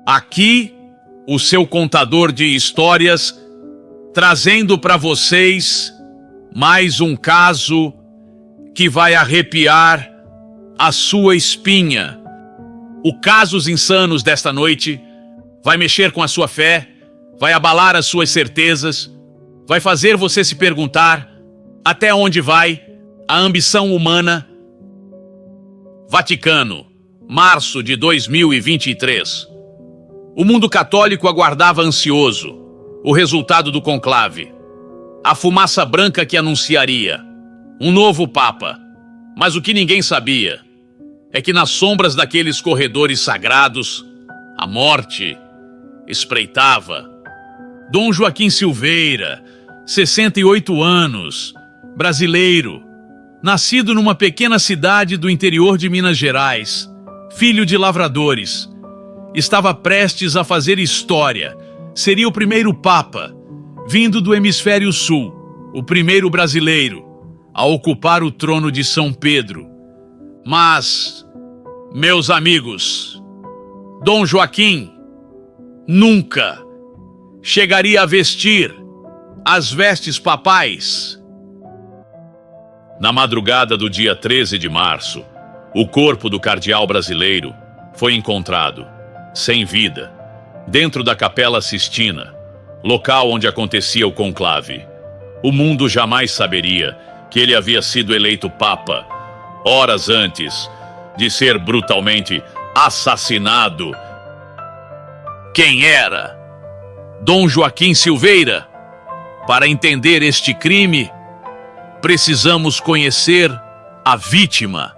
Aqui, o seu contador de histórias, trazendo para vocês mais um caso que vai arrepiar a sua espinha. O Casos Insanos desta noite vai mexer com a sua fé, vai abalar as suas certezas, vai fazer você se perguntar até onde vai a ambição humana. Vaticano, março de 2023. O mundo católico aguardava ansioso o resultado do conclave, a fumaça branca que anunciaria um novo Papa. Mas o que ninguém sabia é que nas sombras daqueles corredores sagrados, a morte espreitava. Dom Joaquim Silveira, 68 anos, brasileiro, nascido numa pequena cidade do interior de Minas Gerais, filho de lavradores, estava prestes a fazer história. Seria o primeiro Papa, vindo do Hemisfério Sul, o primeiro brasileiro a ocupar o trono de São Pedro. Mas, meus amigos, Dom Joaquim nunca chegaria a vestir as vestes papais. Na madrugada do dia 13 de março, o corpo do cardeal brasileiro foi encontrado, sem vida, dentro da Capela Sistina, local onde acontecia o conclave. O mundo jamais saberia que ele havia sido eleito Papa horas antes de ser brutalmente assassinado. Quem era Dom Joaquim Silveira? Para entender este crime, precisamos conhecer a vítima.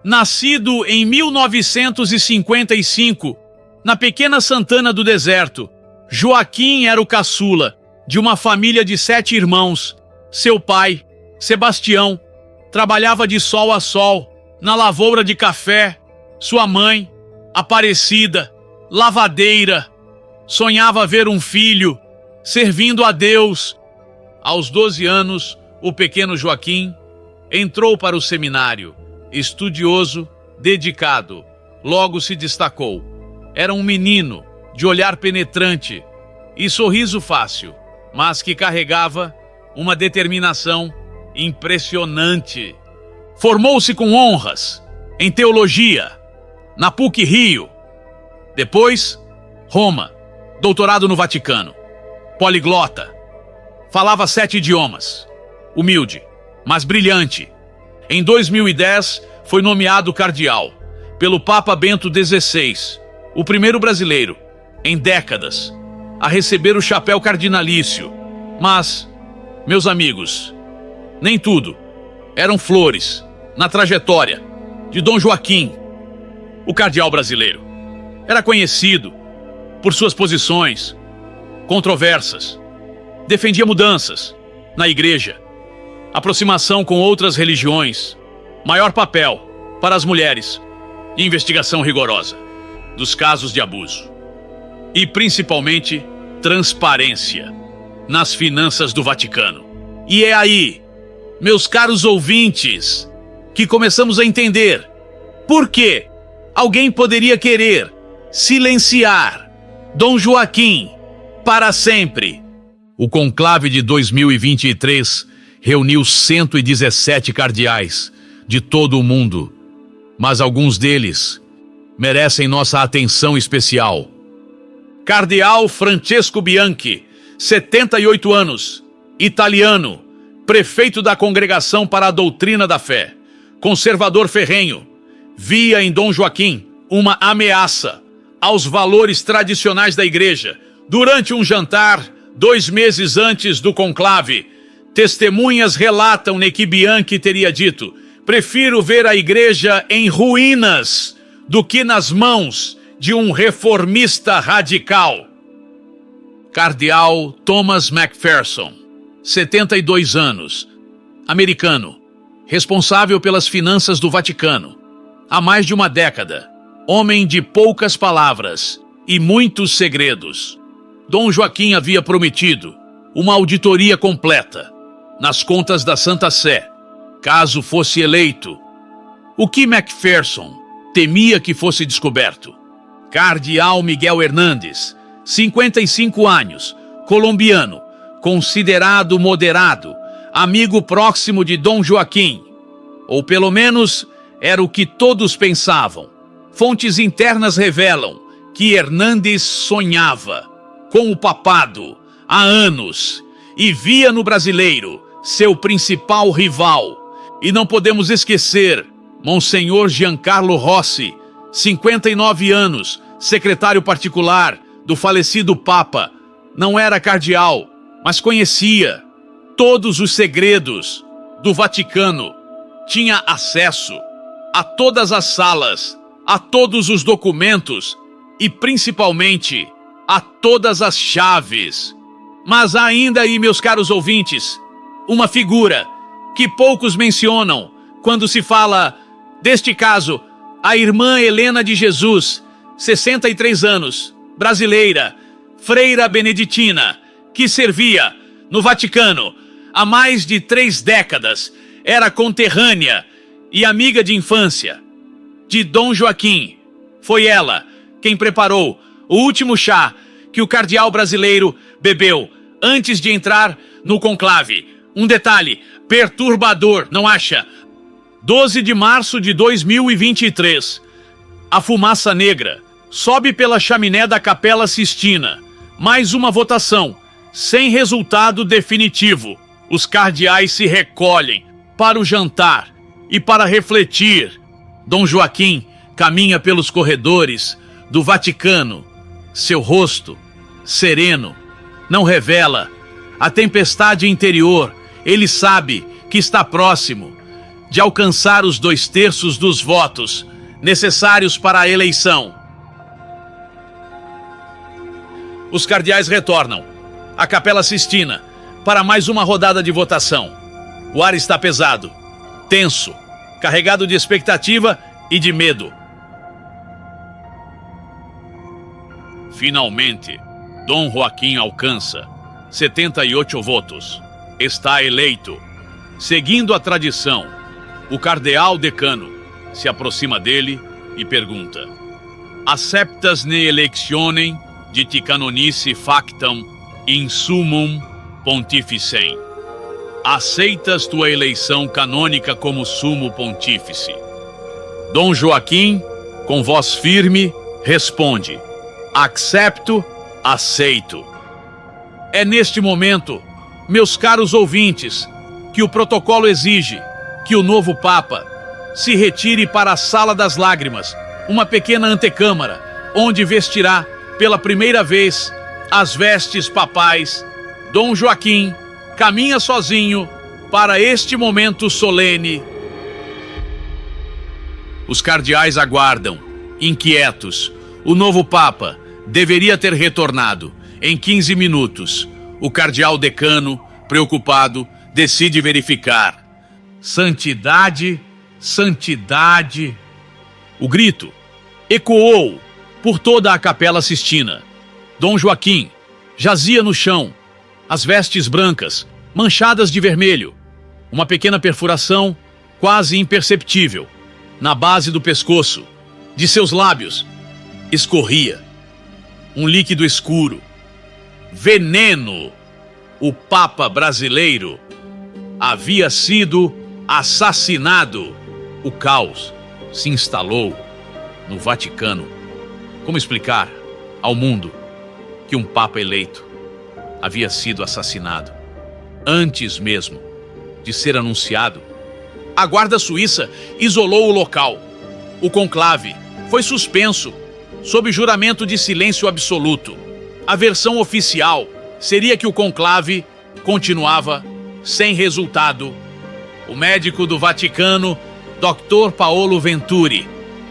Nascido em 1955, na pequena Santana do Deserto, Joaquim era o caçula de uma família de 7 irmãos. Seu pai, Sebastião, trabalhava de sol a sol na lavoura de café. Sua mãe, Aparecida, lavadeira, sonhava ver um filho servindo a Deus. Aos 12 anos, o pequeno Joaquim entrou para o seminário. Estudioso, dedicado, logo se destacou. Era um menino de olhar penetrante e sorriso fácil, mas que carregava uma determinação impressionante. Formou-se com honras em teologia, na PUC-Rio. Depois, Roma, doutorado no Vaticano. Poliglota, falava 7 idiomas. Humilde, mas brilhante. Em 2010, foi nomeado cardeal pelo Papa Bento XVI, o primeiro brasileiro, em décadas, a receber o chapéu cardinalício. Mas, meus amigos, nem tudo eram flores na trajetória de Dom Joaquim. O cardeal brasileiro era conhecido por suas posições controversas, defendia mudanças na igreja, aproximação com outras religiões, maior papel para as mulheres e investigação rigorosa dos casos de abuso. E principalmente transparência nas finanças do Vaticano. E é aí, meus caros ouvintes, que começamos a entender por que alguém poderia querer silenciar Dom Joaquim para sempre. O conclave de 2023 reuniu 117 cardeais de todo o mundo, mas alguns deles merecem nossa atenção especial. Cardeal Francesco Bianchi, 78 anos, italiano, prefeito da Congregação para a Doutrina da Fé, conservador ferrenho, via em Dom Joaquim uma ameaça aos valores tradicionais da igreja. Durante um jantar, 2 meses antes do conclave, testemunhas relatam que Bianchi teria dito: "Prefiro ver a igreja em ruínas do que nas mãos de um reformista radical." Cardeal Thomas McPherson, 72 anos, americano, responsável pelas finanças do Vaticano há mais de uma década, homem de poucas palavras e muitos segredos. Dom Joaquim havia prometido uma auditoria completa nas contas da Santa Sé, caso fosse eleito. O que Macpherson temia que fosse descoberto? Cardeal Miguel Hernández, 55 anos, colombiano, considerado moderado, amigo próximo de Dom Joaquim. Ou pelo menos era o que todos pensavam. Fontes internas revelam que Hernández sonhava com o papado há anos e via no brasileiro seu principal rival. E não podemos esquecer Monsenhor Giancarlo Rossi, 59 anos, secretário particular do falecido Papa. Não era cardeal, mas conhecia todos os segredos do Vaticano. Tinha acesso a todas as salas, a todos os documentos e, principalmente, a todas as chaves. Mas há ainda aí, meus caros ouvintes, uma figura que poucos mencionam quando se fala deste caso, a irmã Helena de Jesus, 63 anos, brasileira, freira beneditina, que servia no Vaticano há mais de 3 décadas, era conterrânea e amiga de infância de Dom Joaquim. Foi ela quem preparou o último chá que o cardeal brasileiro bebeu antes de entrar no conclave. Um detalhe perturbador, não acha? 12 de março de 2023. A fumaça negra sobe pela chaminé da Capela Sistina. Mais uma votação, sem resultado definitivo. Os cardeais se recolhem para o jantar e para refletir. Dom Joaquim caminha pelos corredores do Vaticano. Seu rosto, sereno, não revela a tempestade interior. Ele sabe que está próximo de alcançar os 2/3 dos votos necessários para a eleição. Os cardeais retornam à Capela Sistina para mais uma rodada de votação. O ar está pesado, tenso, carregado de expectativa e de medo. Finalmente, Dom Joaquim alcança 78 votos. Está eleito. Seguindo a tradição, o cardeal decano se aproxima dele e pergunta: Acceptas ne electionem diti canonici factam in summum pontificem. Aceitas tua eleição canônica como sumo pontífice? Dom Joaquim, com voz firme, responde: Accepto, aceito. É neste momento, meus caros ouvintes, que o protocolo exige que o novo Papa se retire para a Sala das Lágrimas, uma pequena antecâmara, onde vestirá pela primeira vez as vestes papais. Dom Joaquim caminha sozinho para este momento solene. Os cardeais aguardam, inquietos. O novo Papa deveria ter retornado em 15 minutos. O cardeal decano, preocupado, decide verificar. Santidade, santidade. O grito ecoou por toda a Capela Sistina. Dom Joaquim jazia no chão, as vestes brancas, manchadas de vermelho. Uma pequena perfuração, quase imperceptível, na base do pescoço. De seus lábios escorria um líquido escuro. Veneno! O Papa brasileiro havia sido assassinado. O caos se instalou no Vaticano. Como explicar ao mundo que um Papa eleito havia sido assassinado antes mesmo de ser anunciado? A Guarda Suíça isolou o local. O conclave foi suspenso sob juramento de silêncio absoluto. A versão oficial seria que o conclave continuava sem resultado. O médico do Vaticano, Dr. Paolo Venturi,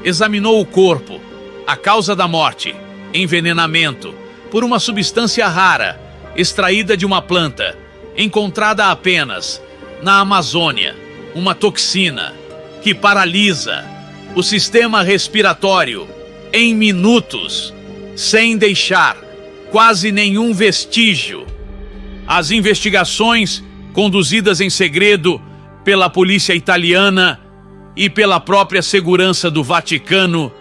examinou o corpo. A causa da morte: envenenamento por uma substância rara, extraída de uma planta, encontrada apenas na Amazônia. Uma toxina que paralisa o sistema respiratório em minutos, sem deixar quase nenhum vestígio. As investigações, conduzidas em segredo pela polícia italiana e pela própria segurança do Vaticano,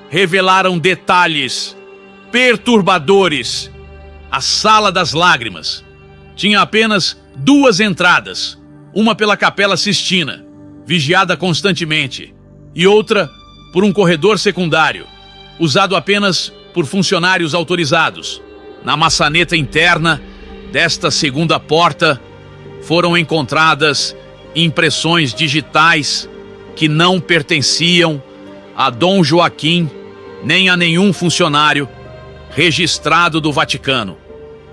revelaram detalhes perturbadores. A Sala das Lágrimas tinha apenas 2 entradas, uma pela Capela Sistina, vigiada constantemente, e outra por um corredor secundário, usado apenas por funcionários autorizados. Na maçaneta interna desta segunda porta foram encontradas impressões digitais que não pertenciam a Dom Joaquim nem a nenhum funcionário registrado do Vaticano.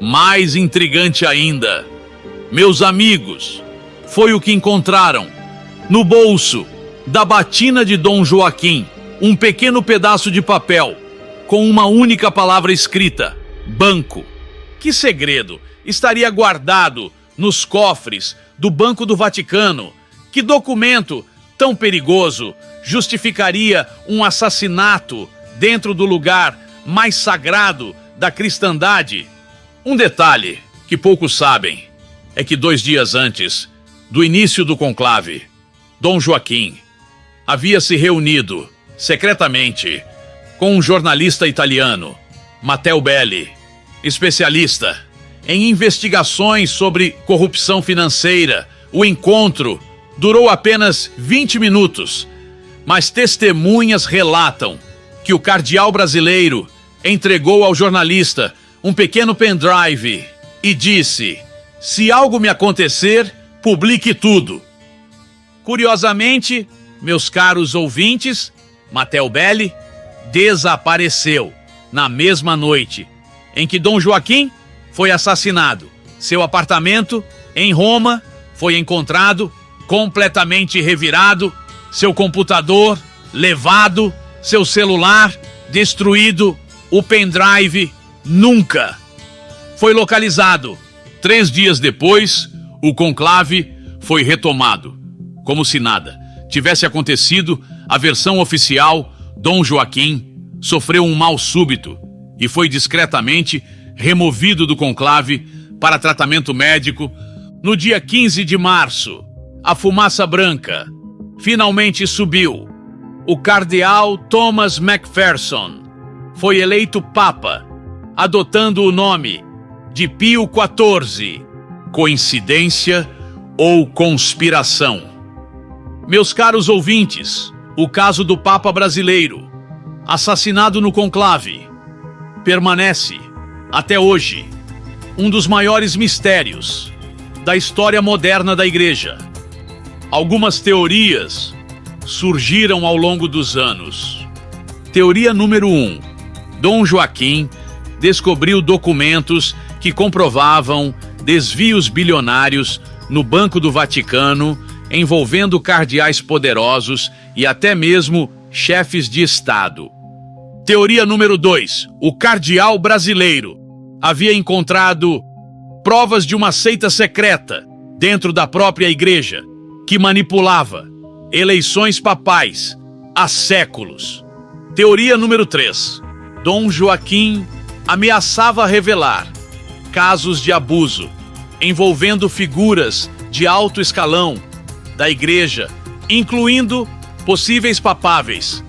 Mais intrigante ainda, meus amigos, foi o que encontraram no bolso da batina de Dom Joaquim, um pequeno pedaço de papel com uma única palavra escrita: banco. Que segredo estaria guardado nos cofres do Banco do Vaticano? Que documento tão perigoso justificaria um assassinato dentro do lugar mais sagrado da cristandade? Um detalhe que poucos sabem é que 2 dias antes do início do conclave, Dom Joaquim havia se reunido secretamente com um jornalista italiano, Matteo Belli, especialista em investigações sobre corrupção financeira. O encontro durou apenas 20 minutos, mas testemunhas relatam que o cardeal brasileiro entregou ao jornalista um pequeno pendrive e disse: se algo me acontecer, publique tudo. Curiosamente, meus caros ouvintes, Matteo Belli desapareceu na mesma noite em que Dom Joaquim foi assassinado. Seu apartamento em Roma foi encontrado completamente revirado, seu computador levado, seu celular destruído, o pendrive nunca foi localizado. 3 dias depois, o conclave foi retomado. Como se nada tivesse acontecido, a versão oficial: Dom Joaquim sofreu um mal súbito e foi discretamente removido do conclave para tratamento médico. No dia 15 de março, a fumaça branca finalmente subiu. O cardeal Thomas Macpherson foi eleito Papa, adotando o nome de Pio XIV. Coincidência ou conspiração? Meus caros ouvintes, o caso do Papa brasileiro, assassinado no conclave, permanece, até hoje, um dos maiores mistérios da história moderna da Igreja. Algumas teorias surgiram ao longo dos anos. Teoria número 1. Dom Joaquim descobriu documentos que comprovavam desvios bilionários no Banco do Vaticano, envolvendo cardeais poderosos e até mesmo chefes de Estado. Teoria número 2. O cardeal brasileiro havia encontrado provas de uma seita secreta dentro da própria igreja que manipulava eleições papais há séculos. Teoria número 3. Dom Joaquim ameaçava revelar casos de abuso envolvendo figuras de alto escalão da igreja, incluindo possíveis papáveis.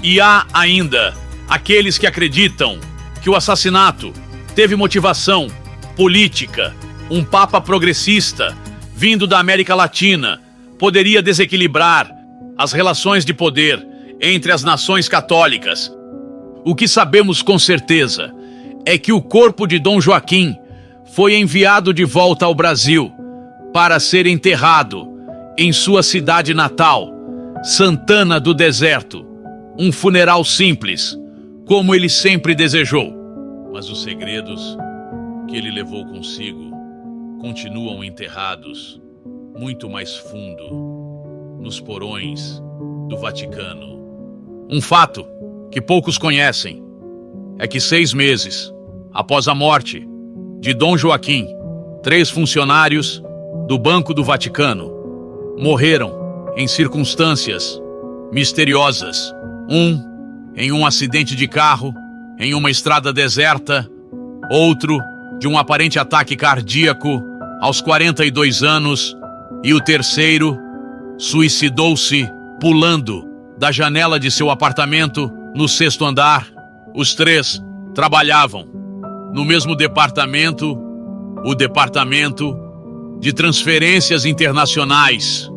E há ainda aqueles que acreditam que o assassinato teve motivação política. Um papa progressista vindo da América Latina poderia desequilibrar as relações de poder entre as nações católicas. O que sabemos com certeza é que o corpo de Dom Joaquim foi enviado de volta ao Brasil para ser enterrado em sua cidade natal, Santana do Deserto. Um funeral simples, como ele sempre desejou. Mas os segredos que ele levou consigo continuam enterrados muito mais fundo nos porões do Vaticano. Um fato que poucos conhecem é que 6 meses após a morte de Dom Joaquim, 3 funcionários do Banco do Vaticano morreram em circunstâncias misteriosas. Um em um acidente de carro em uma estrada deserta, outro de um aparente ataque cardíaco aos 42 anos e o terceiro suicidou-se pulando da janela de seu apartamento no 6º andar. Os três trabalhavam no mesmo departamento, o Departamento de Transferências Internacionais.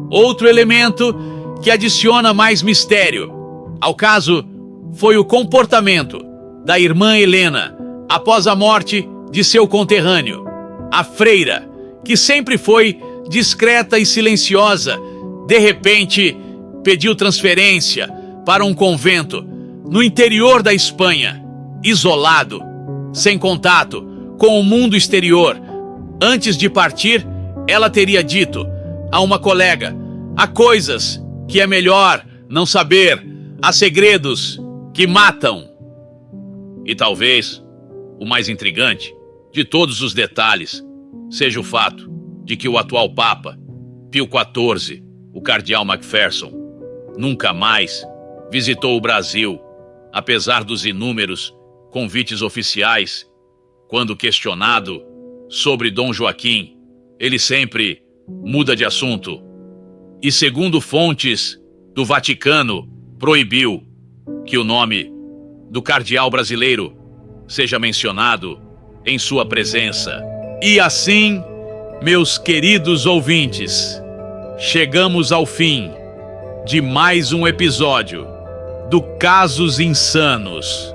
Outro elemento que adiciona mais mistério ao caso foi o comportamento da irmã Helena após a morte de seu conterrâneo. A freira, que sempre foi discreta e silenciosa, de repente pediu transferência para um convento no interior da Espanha, isolado, sem contato com o mundo exterior. Antes de partir, ela teria dito a uma colega: há coisas que é melhor não saber, há segredos que matam. E talvez o mais intrigante de todos os detalhes seja o fato de que o atual Papa, Pio XIV, o cardeal Macpherson, nunca mais visitou o Brasil, apesar dos inúmeros convites oficiais. Quando questionado sobre Dom Joaquim, ele sempre muda de assunto e, segundo fontes do Vaticano, proibiu que o nome do cardeal brasileiro seja mencionado em sua presença. E assim, meus queridos ouvintes, chegamos ao fim de mais um episódio do Casos Insanos.